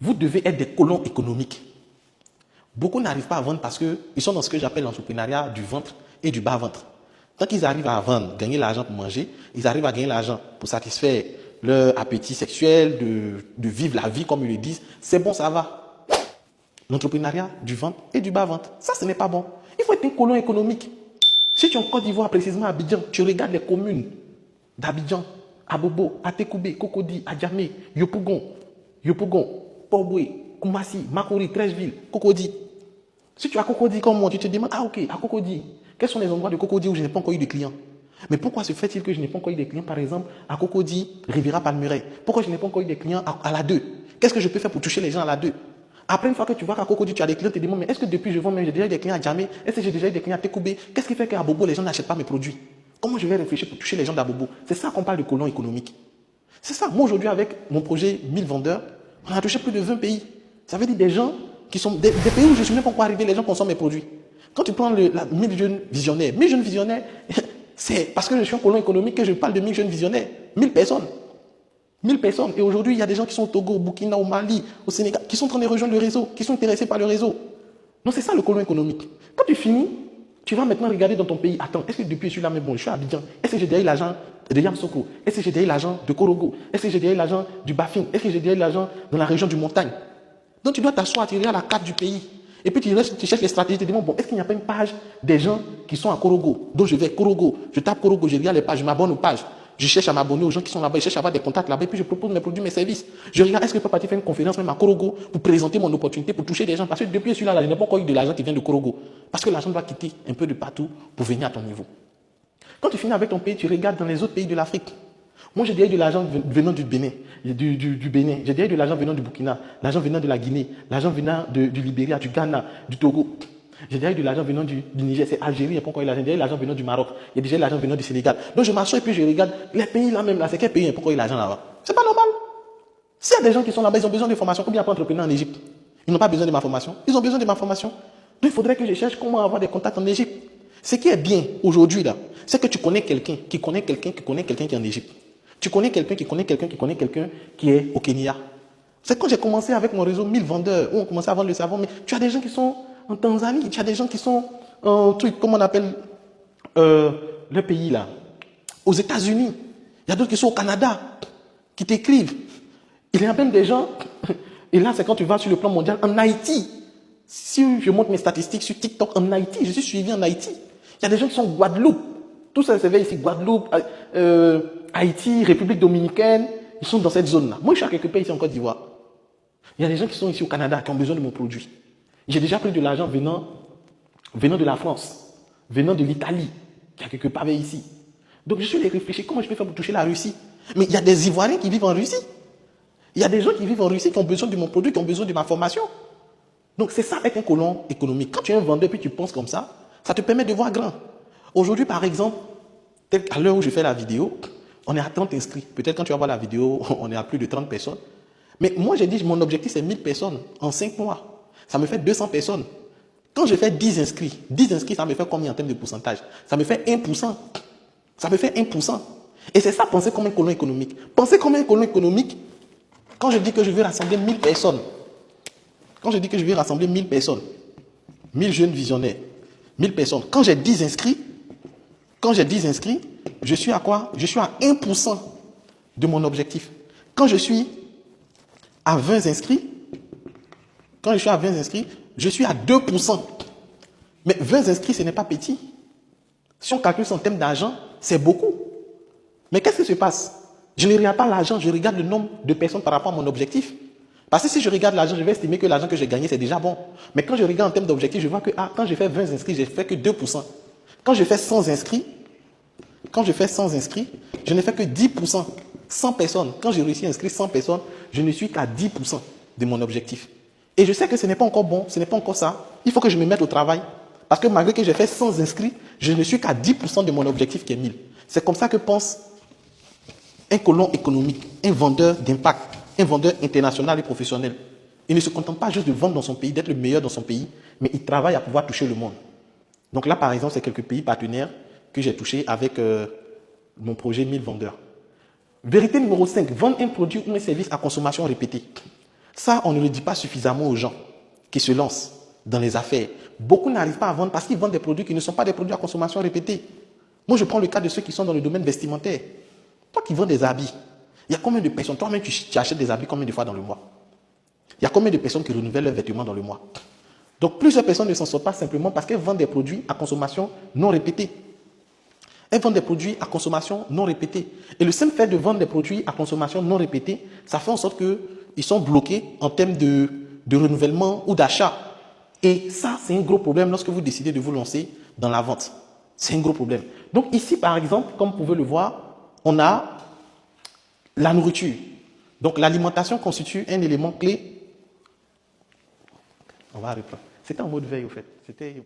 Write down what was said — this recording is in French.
vous devez être des colons économiques. Beaucoup n'arrivent pas à vendre parce qu'ils sont dans ce que j'appelle l'entrepreneuriat du ventre et du bas-ventre. Tant qu'ils arrivent à vendre, gagner l'argent pour manger, ils arrivent à gagner l'argent pour satisfaire leur appétit sexuel, de vivre la vie comme ils le disent, c'est bon, ça va. L'entrepreneuriat du ventre et du bas-ventre, ça ce n'est pas bon. Il faut être un colon économique. Si tu es en Côte d'Ivoire, précisément à Abidjan, tu regardes les communes d'Abidjan, Abobo, Atekoubé, Cocody, Adjamé, Yopougon, Port-Boué, Koumassi, Makori, Trècheville, Cocody. Si tu as Cocody comme moi, tu te demandes, ah ok, à Cocody, quels sont les endroits de Cocody où je n'ai pas encore eu de clients? Mais pourquoi se fait-il que je n'ai pas encore eu de clients, par exemple, à Cocody, Riviera Palmeraie? Pourquoi je n'ai pas encore eu de clients à la 2? Qu'est-ce que je peux faire pour toucher les gens à la 2? Après, une fois que tu vois qu'à Cocody, tu as des clients, tu te demandes, mais est-ce que depuis je vends même, j'ai déjà eu des clients à Djamé? Est-ce que j'ai déjà eu des clients à Tekoubé? Qu'est-ce qui fait qu'à Bobo, les gens n'achètent pas mes produits? Comment je vais réfléchir pour toucher les gens d'Abobo? C'est ça qu'on parle de colon économique. C'est ça. Moi, aujourd'hui, avec mon projet 1000 vendeurs, on a touché plus de 20 pays. Ça veut dire des gens qui sont des pays où je ne suis même pas encore arrivé, les gens consomment mes produits. Quand tu prends 1000 jeunes visionnaires, c'est parce que je suis un colon économique que je parle de 1000 jeunes visionnaires. 1000 personnes. 1000 personnes. Et aujourd'hui, il y a des gens qui sont au Togo, au Burkina, au Mali, au Sénégal, qui sont en train de rejoindre le réseau, qui sont intéressés par le réseau. Donc, c'est ça le colon économique. Quand tu finis, tu vas maintenant regarder dans ton pays. Attends, est-ce que depuis je suis là, mais bon, je suis à Abidjan. Est-ce que j'ai déjà eu l'argent de Yamsoko? Est-ce que j'ai déjà eu l'argent de Korogo? Est-ce que j'ai déjà eu l'argent du Bafing? Est-ce que j'ai déjà eu l'argent dans la région du Montagne? Donc, tu dois t'asseoir, tu regardes la carte du pays. Et puis, tu cherches les stratégies. Tu te demandes, bon, est-ce qu'il n'y a pas une page des gens qui sont à Korogo? Donc, je vais Korogo. Je tape Korogo, je regarde les pages, je m'abonne aux pages. Je cherche à m'abonner aux gens qui sont là-bas, je cherche à avoir des contacts là-bas, et puis je propose mes produits, mes services. Je regarde, est-ce que je peux partir faire une conférence même à Korogo pour présenter mon opportunité, pour toucher des gens? Parce que depuis celui-là, je n'ai pas encore eu de l'argent qui vient de Korogo. Parce que l'argent doit quitter un peu de partout pour venir à ton niveau. Quand tu finis avec ton pays, tu regardes dans les autres pays de l'Afrique. Moi, j'ai déjà eu de l'argent venant du Bénin, du Bénin. J'ai déjà eu de l'argent venant du Burkina, l'argent venant de la Guinée, l'argent venant du Libéria, du Ghana, du Togo. J'ai déjà eu de l'argent venant du Niger, c'est Algérie, il n'y a pas encore eu l'argent. J'ai déjà eu de l'argent venant du Maroc, il y a déjà eu de l'argent venant du Sénégal. Donc je m'assois et puis je regarde les pays là même, là, c'est quel pays, il n'y a pas encore eu l'argent là-bas? C'est pas normal. S'il y a des gens qui sont là-bas, ils ont besoin de formation, combien de entrepreneurs en Égypte? Ils n'ont pas besoin de ma formation, ils ont besoin de ma formation. Donc il faudrait que je cherche comment avoir des contacts en Égypte. Ce qui est bien aujourd'hui là, c'est que tu connais quelqu'un qui connaît quelqu'un qui connaît quelqu'un qui est en Égypte. Tu connais quelqu'un qui connaît quelqu'un qui connaît quelqu'un qui est au Kenya. C'est quand j'ai commencé avec mon réseau 1000 vendeurs, où on commençait à vendre le savon, mais tu as des gens qui sont en Tanzanie, tu as des gens qui sont en truc, comment on appelle le pays là, aux États-Unis. Il y a d'autres qui sont au Canada, qui t'écrivent. Il y a même des gens, et là c'est quand tu vas sur le plan mondial, en Haïti. Si je montre mes statistiques sur TikTok, en Haïti, je suis suivi en Haïti. Il y a des gens qui sont en Guadeloupe. Tout ça se fait ici, Guadeloupe, Haïti, République Dominicaine, ils sont dans cette zone-là. Moi, je suis à quelque part ici en Côte d'Ivoire. Il y a des gens qui sont ici au Canada, qui ont besoin de mon produit. J'ai déjà pris de l'argent venant de la France, venant de l'Italie, qui a quelque part vers ici. Donc, je suis allé réfléchir, comment je peux faire pour toucher la Russie? Mais il y a des Ivoiriens qui vivent en Russie. Il y a des gens qui vivent en Russie, qui ont besoin de mon produit, qui ont besoin de ma formation. Donc, c'est ça être un colon économique. Quand tu es un vendeur et puis tu penses comme ça te permet de voir grand. Aujourd'hui, par exemple, à l'heure où je fais la vidéo, on est à 30 inscrits. Peut-être quand tu vas voir la vidéo, on est à plus de 30 personnes. Mais moi, j'ai dit, mon objectif, c'est 1000 personnes en 5 mois. Ça me fait 200 personnes. Quand je fais 10 inscrits, ça me fait combien en termes de pourcentage? Ça me fait 1%. Ça me fait 1%. Et c'est ça, penser comme un colon économique. Penser comme un colon économique, quand je dis que je vais rassembler 1000 personnes, quand je dis que je vais rassembler 1000 personnes, 1000 jeunes visionnaires, 1000 personnes, quand j'ai 10 inscrits, je suis à quoi? Je suis à 1% de mon objectif. Quand je suis à 20 inscrits, je suis à 2%. Mais 20 inscrits, ce n'est pas petit. Si on calcule ça en termes d'argent, c'est beaucoup. Mais qu'est-ce qui se passe? Je ne regarde pas l'argent, je regarde le nombre de personnes par rapport à mon objectif. Parce que si je regarde l'argent, je vais estimer que l'argent que j'ai gagné, c'est déjà bon. Mais quand je regarde en termes d'objectif, je vois que quand j'ai fait 20 inscrits, je n'ai fait que 2%. Quand je fais 100 inscrits, je ne fais que 10%. 100 personnes. Quand j'ai réussi à inscrire 100 personnes, je ne suis qu'à 10% de mon objectif. Et je sais que ce n'est pas encore bon, ce n'est pas encore ça. Il faut que je me mette au travail. Parce que malgré que j'ai fait 100 inscrits, je ne suis qu'à 10% de mon objectif qui est 1000. C'est comme ça que pense un colon économique, un vendeur d'impact, un vendeur international et professionnel. Il ne se contente pas juste de vendre dans son pays, d'être le meilleur dans son pays, mais il travaille à pouvoir toucher le monde. Donc là, par exemple, c'est quelques pays partenaires que j'ai touchés avec mon projet 1000 vendeurs. Vérité numéro 5, vendre un produit ou un service à consommation répétée. Ça, on ne le dit pas suffisamment aux gens qui se lancent dans les affaires. Beaucoup n'arrivent pas à vendre parce qu'ils vendent des produits qui ne sont pas des produits à consommation répétée. Moi, je prends le cas de ceux qui sont dans le domaine vestimentaire. Toi qui vends des habits, il y a combien de personnes, toi-même tu achètes des habits combien de fois dans le mois? Il y a combien de personnes qui renouvellent leurs vêtements dans le mois? Donc plusieurs personnes ne s'en sortent pas simplement parce qu'elles vendent des produits à consommation non répétée. Elles vendent des produits à consommation non répétée. Et le simple fait de vendre des produits à consommation non répétée, ça fait en sorte qu'ils sont bloqués en termes de renouvellement ou d'achat. Et ça, c'est un gros problème lorsque vous décidez de vous lancer dans la vente. C'est un gros problème. Donc ici, par exemple, comme vous pouvez le voir, on a la nourriture. Donc l'alimentation constitue un élément clé. On va reprendre. C'était en mode veille, au fait. C'était...